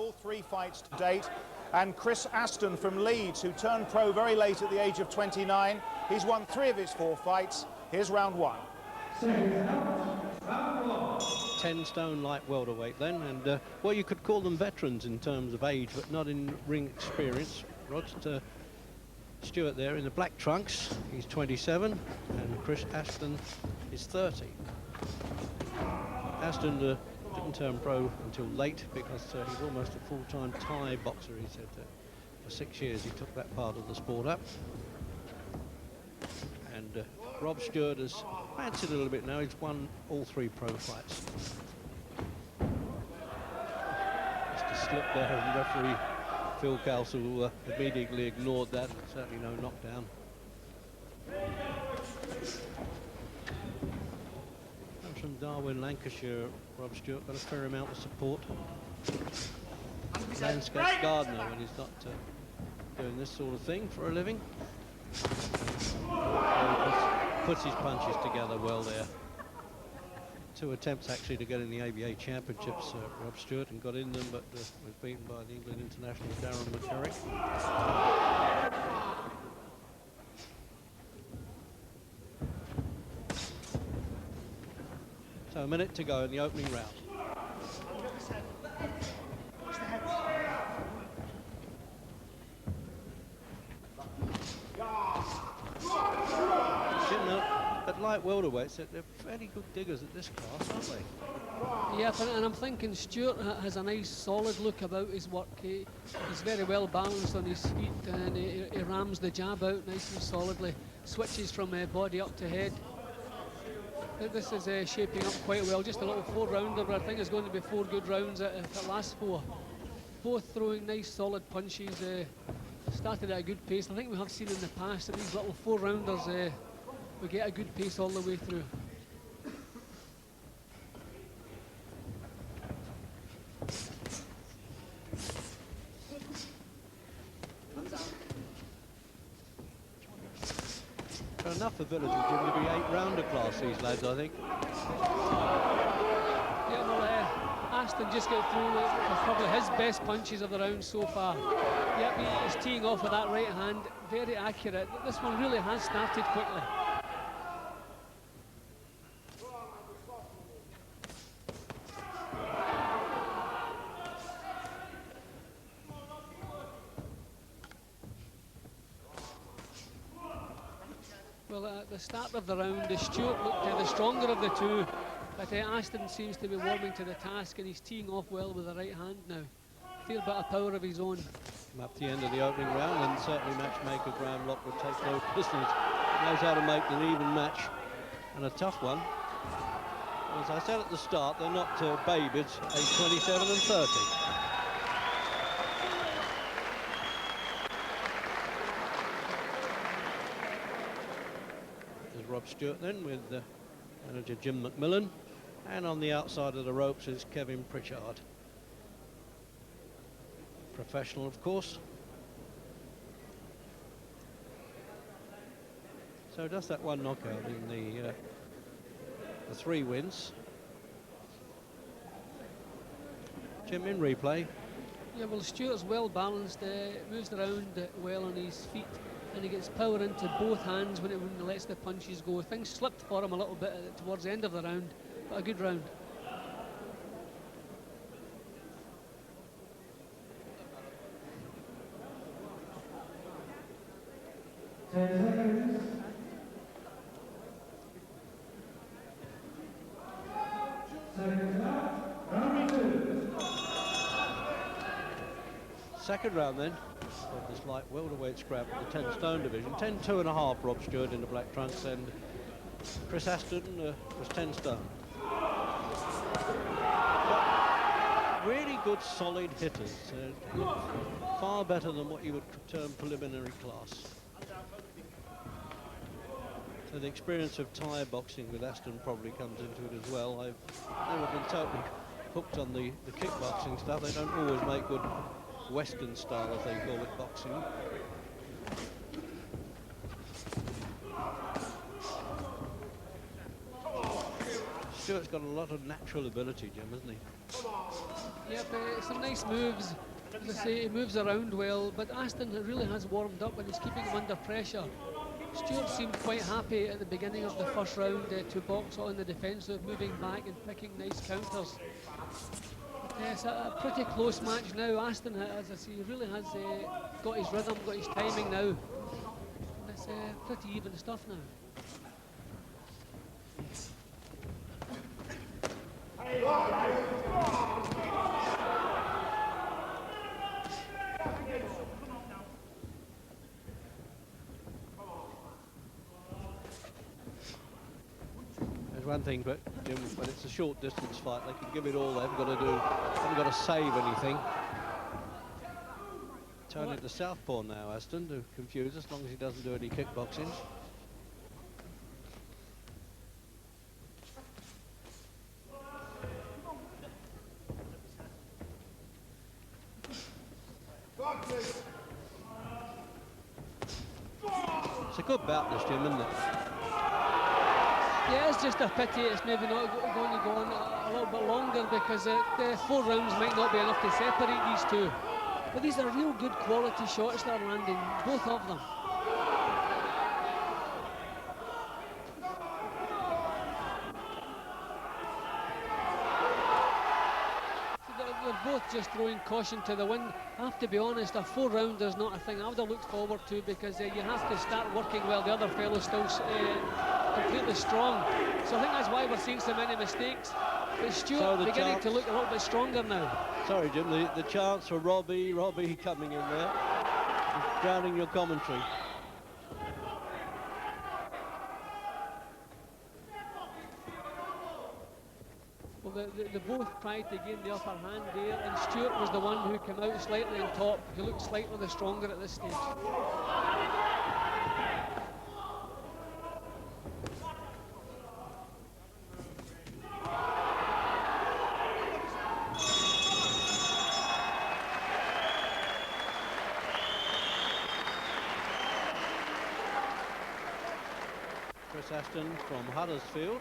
all 3 fights to date. And Chris Aston from Leeds, who turned pro very late at the age of 29. He's won 3 of his 4 fights. Here's round 1. 10 stone light welterweight then, and well, you could call them veterans in terms of age, but not in ring experience. Rod Stewart there in the black trunks, he's 27, and Chris Aston is 30. Aston didn't turn pro until late because he's almost a full-time Thai boxer. He said that for 6 years he took that part of the sport up. And Rob Stewart has fancied a little bit now. He's won all 3 pro fights. Just a slip there, and referee Phil Castle immediately ignored that. Certainly no knockdown. Comes from Darwin, Lancashire. Rob Stewart got a fair amount of support. Landscape gardener when he's not doing this sort of thing for a living. Puts his punches together well there. 2 attempts actually to get in the ABA Championships, Rob Stewart, and got in them, but was beaten by the England international Darren McCurry. So a minute to go in the opening round. At light welterweights, they're fairly good diggers at this class, aren't they? Yeah, and I'm thinking Stewart has a nice solid look about his work. He's very well balanced on his feet, and he rams the jab out nice and solidly, switches from body up to head. This is shaping up quite well. Just a little 4-rounder, but I think it's going to be 4 good rounds if it lasts 4. Both throwing nice solid punches, started at a good pace. I think we have seen in the past that these little 4-rounders we get a good pace all the way through. Got enough ability, Jim, to be 8-rounder class, these lads, I think. Yeah, well, Aston just got through with probably his best punches of the round so far. Yep, he's teeing off with that right hand, very accurate. This one really has started quickly. Well, at the start of the round, Stewart looked the stronger of the 2, but Aston seems to be warming to the task, and he's teeing off well with the right hand now. Feel a bit of power of his own. Up to the end of the opening round, and certainly matchmaker Graham Lockwood takes no prisoners. He knows how to make an even match, and a tough one. As I said at the start, they're not babies, age 27 and 30. Rob Stewart then with manager Jim McMillan, and on the outside of the ropes is Kevin Pritchard. Professional, of course. So just that one knockout in the 3 wins. Jim, in replay. Yeah, well, Stewart's well balanced, moves around well on his feet, and he gets power into both hands when he lets the punches go. Things slipped for him a little bit towards the end of the round, but a good round. Second round then of this light welterweight scrap, the 10 stone division. 10-2.5 Rob Stewart in the black trunks, and Chris Aston was 10 stone. But really good solid hitters, far better than what you would term preliminary class. So the experience of Thai boxing with Aston probably comes into it as well. I've never been totally hooked on the kickboxing stuff. They don't always make good Western style, as they call it, boxing. Stewart's got a lot of natural ability, Jim, hasn't he? Yep, some nice moves. As I say, he moves around well, but Aston really has warmed up and he's keeping him under pressure. Stewart seemed quite happy at the beginning of the first round to box on the defensive, moving back and picking nice counters. But, it's a pretty close match now. Aston, as I say, really has got his rhythm, got his timing now. And it's pretty even stuff now. One thing, but Jim, when it's a short distance fight, they can give it all. They haven't got to do, haven't got to save anything. Turn into southpaw now, Aston, to confuse, as long as he doesn't do any kickboxing. It's a good bout, this, Jim, isn't it? Yeah, it's just a pity it's maybe not going to go on a little bit longer, because the 4 rounds might not be enough to separate these two. But these are real good quality shots that are landing, both of them. They're both just throwing caution to the wind. I have to be honest, a 4-rounder is not a thing I would have looked forward to, because you have to start working while the other fellow's still completely strong. So I think that's why we're seeing so many mistakes. But Stewart beginning to look a little bit stronger now. Sorry, Jim, the chance for Robbie coming in there, drowning your commentary. Well, they both tried to gain the upper hand there, and Stewart was the one who came out slightly on top. He looked slightly the stronger at this stage. Chris Aston from Huddersfield,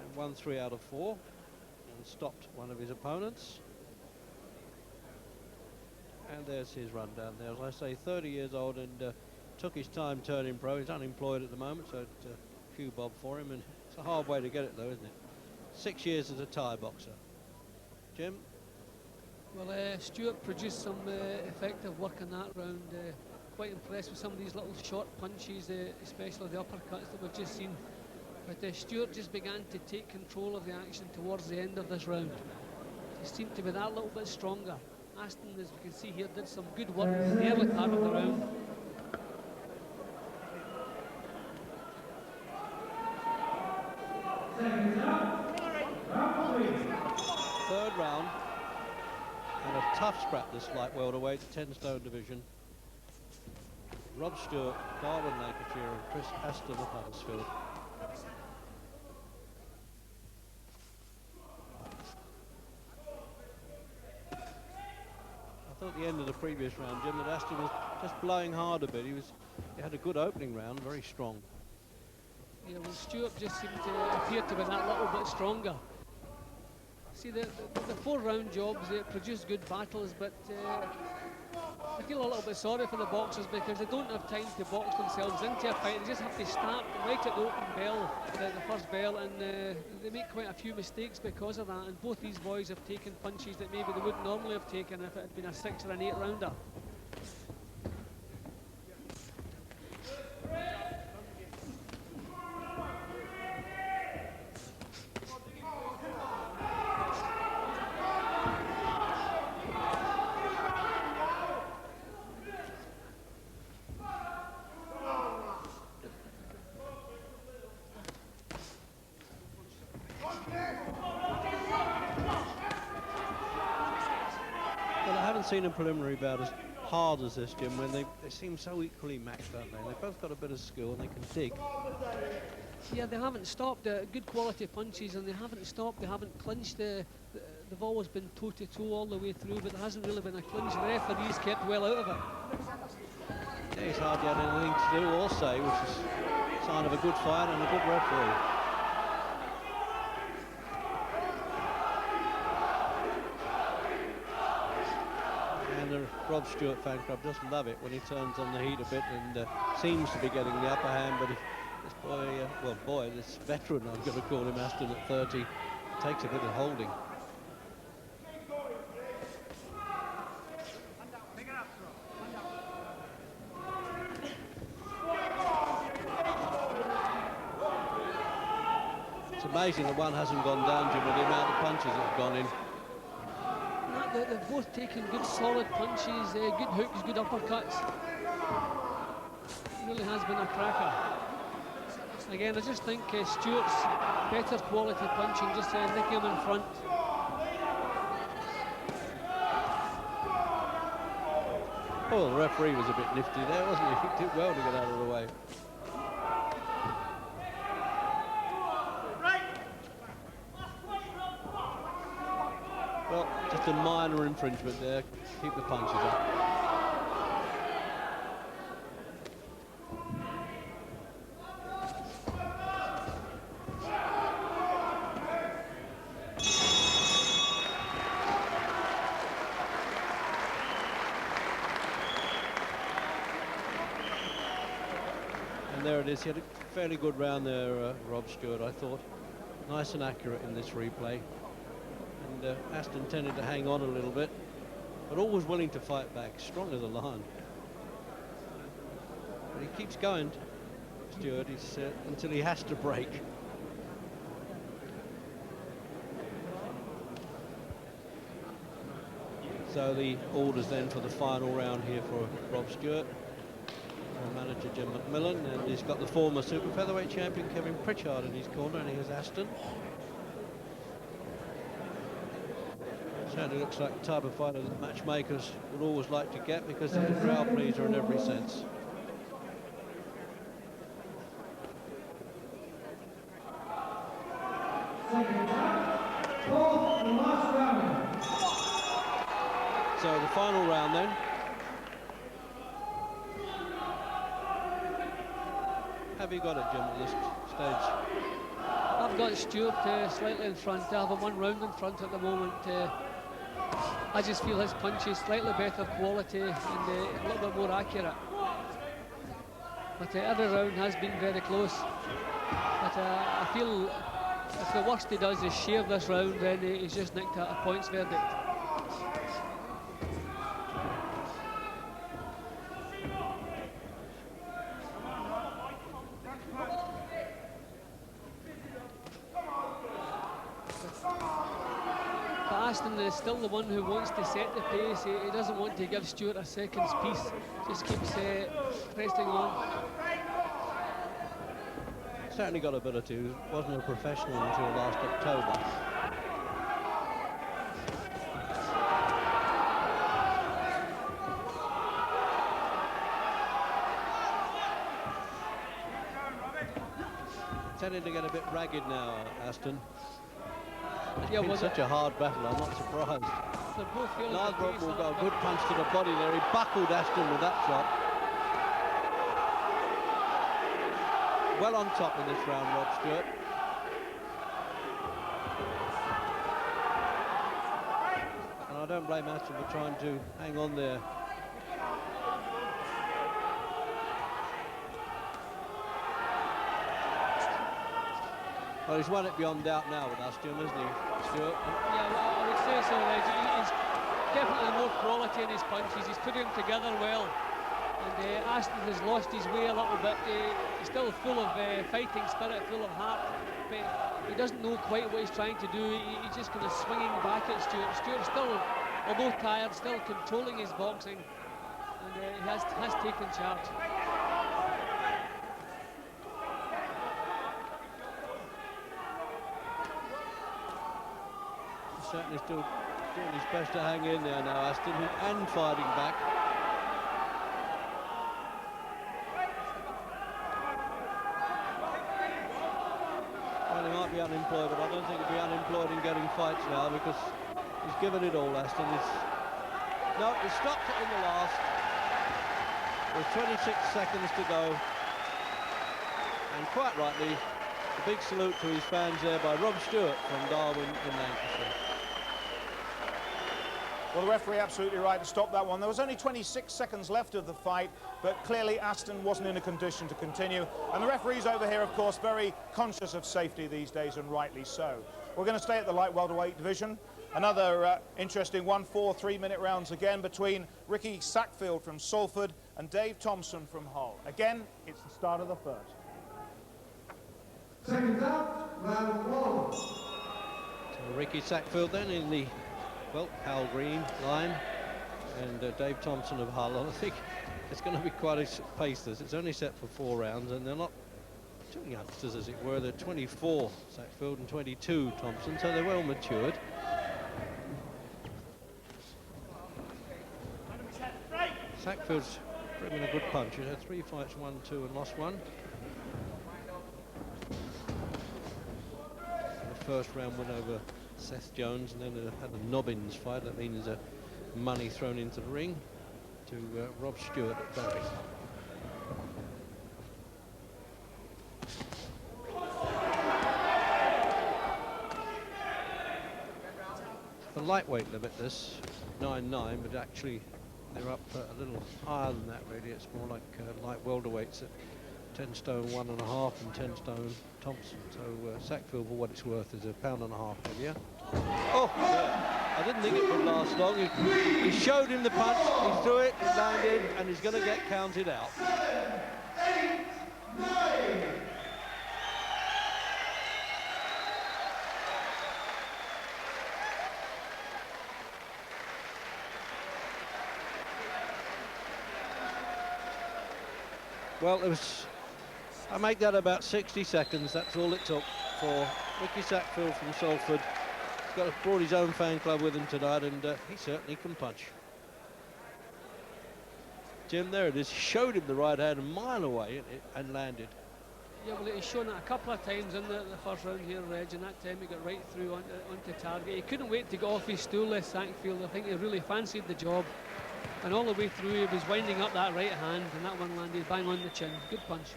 and won 3 out of 4 and stopped one of his opponents. And there's his run down there. As I say, 30 years old, and took his time turning pro. He's unemployed at the moment, so it's a few bob for him, and it's a hard way to get it though, isn't it? 6 years as a Thai boxer. Jim? Well, Stewart produced some effective work in that round. Quite impressed with some of these little short punches, especially the uppercuts that we've just seen. But Stewart just began to take control of the action towards the end of this round. He seemed to be that little bit stronger. Aston, as you can see here, did some good work in the early part of the round. Third round, and a tough scrap this light welterweight, 10-stone division. Rob Stewart, Darwin Lancashire, and Chris Aston of Huddersfield. I thought at the end of the previous round, Jim, that Aston was just blowing hard a bit. He had a good opening round, very strong. Yeah, well, Stewart just seemed to appear to be that little bit stronger. See, the 4-round jobs, they produce good battles, but I feel a little bit sorry for the boxers, because they don't have time to box themselves into a fight. They just have to start right at the open bell, the first bell, and they make quite a few mistakes because of that. And both these boys have taken punches that maybe they wouldn't normally have taken if it had been a 6 or an 8-rounder. Seen a preliminary bout as hard as this, Jim, when they seem so equally matched, don't they? They've both got a bit of skill and they can dig. Yeah, they haven't stopped. Good quality punches, and they haven't stopped. They haven't clinched. They've always been toe-to-toe all the way through, but there hasn't really been a clinch. The referee's kept well out of it. Yeah, he's hardly had anything to do or say, which is a sign of a good fight and a good referee. Rob Stewart fan club just love it when he turns on the heat a bit and seems to be getting the upper hand, but this veteran, I'm going to call him, Aston, at 30, takes a bit of holding. It's amazing that one hasn't gone down, Jim, with the amount of punches that have gone in. They've both taken good solid punches, good hooks, good uppercuts. It really has been a cracker. Again, I just think Stewart's better quality punching, just nicking him in front. Oh, the referee was a bit nifty there, wasn't he? He did well to get out of the way. Well, just a minor infringement there. Keep the punches up. And there it is. He had a fairly good round there, Rob Stewart, I thought. Nice and accurate in this replay. And Aston tended to hang on a little bit, but always willing to fight back, strong as a lion. But he keeps going, Stewart, until he has to break. So the orders then for the final round here for Rob Stewart. Manager Jim McMillan, and he's got the former super featherweight champion Kevin Pritchard in his corner, and here's Aston. Certainly looks like the type of fighter that matchmakers would always like to get, because he's a crowd pleaser in every sense. So the final round then. Have you got it, Jim, at this stage? I've got Stewart slightly in front. I have him 1 round in front at the moment. I just feel his punch is slightly better quality and a little bit more accurate. But every round has been very close. But I feel if the worst he does is share this round, then he's just nicked a points verdict. Aston is still the one who wants to set the pace. He doesn't want to give Stewart a second's piece. Just keeps pressing on. Certainly got ability. He wasn't a professional until last October. Tending to get a bit ragged now, Aston. Yeah, it's such a hard battle, I'm not surprised. Lardbrook will go a good punch to the body there. He buckled Aston with that shot. Well on top in this round, Rob Stewart. And I don't blame Aston for trying to hang on there. Well, he's won it beyond doubt now with Aston, isn't he, Stewart? Yeah, well, I would say so, Reg. He's definitely more quality in his punches. He's putting them together well. And Aston has lost his way a little bit. He's still full of fighting spirit, full of heart. But he doesn't know quite what he's trying to do. He's just kind of swinging back at Stewart. Stewart's still, although tired, still controlling his boxing. And he has taken charge. Certainly still doing his best to hang in there now, Aston, and fighting back. Well, he might be unemployed, but I don't think he'll be unemployed in getting fights now, because he's given it all, Aston. No, he stopped it in the last. With 26 seconds to go. And quite rightly, a big salute to his fans there by Rob Stewart from Darwin in Lancashire. Well, the referee absolutely right to stop that one. There was only 26 seconds left of the fight, but clearly Aston wasn't in a condition to continue. And the referees over here, of course, very conscious of safety these days, and rightly so. We're going to stay at the light welterweight division. Another interesting one, 4 3-minute rounds again between Ricky Sackfield from Salford and Dave Thompson from Hull. Again, it's the start of the first. Second out, round 1. So Ricky Sackfield then in the, well, Hal Green line, and Dave Thompson of Hull. I think it's going to be quite a pace. It's only set for 4 rounds, and they're not two youngsters, as it were. They're 24, Sackfield, and 22, Thompson, so they're well matured. Sackfield's been a good punch. He had 3 fights, won 2 and lost 1. The first round went over Seth Jones, and then had a Nobbins fight. That means money thrown into the ring to Rob Stewart at Barry. The lightweight limit, this 9-9, but actually they're up a little higher than that, really. It's more like light welterweights at 10 stone 1.5 and 10 stone Thompson. So Sackfield, for what it's worth, is £1.5 pound heavier. Oh, I didn't think it would last long. He showed him the punch, he threw it, it landed, and he's going to get counted out. 7, 8, 9. Well, I make that about 60 seconds. That's all it took for Ricky Sackfield from Salford. He's brought his own fan club with him tonight, and he certainly can punch. Jim, there it is. Showed him the right hand a mile away and landed. Yeah, well, he's shown it a couple of times in the first round here, Reg, and that time he got right through onto target. He couldn't wait to get off his stool, this Sackfield. I think he really fancied the job. And all the way through, he was winding up that right hand, and that one landed bang on the chin. Good punch.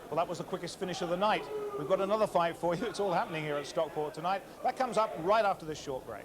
Well, that was the quickest finish of the night. We've got another fight for you. It's all happening here at Stockport tonight. That comes up right after this short break.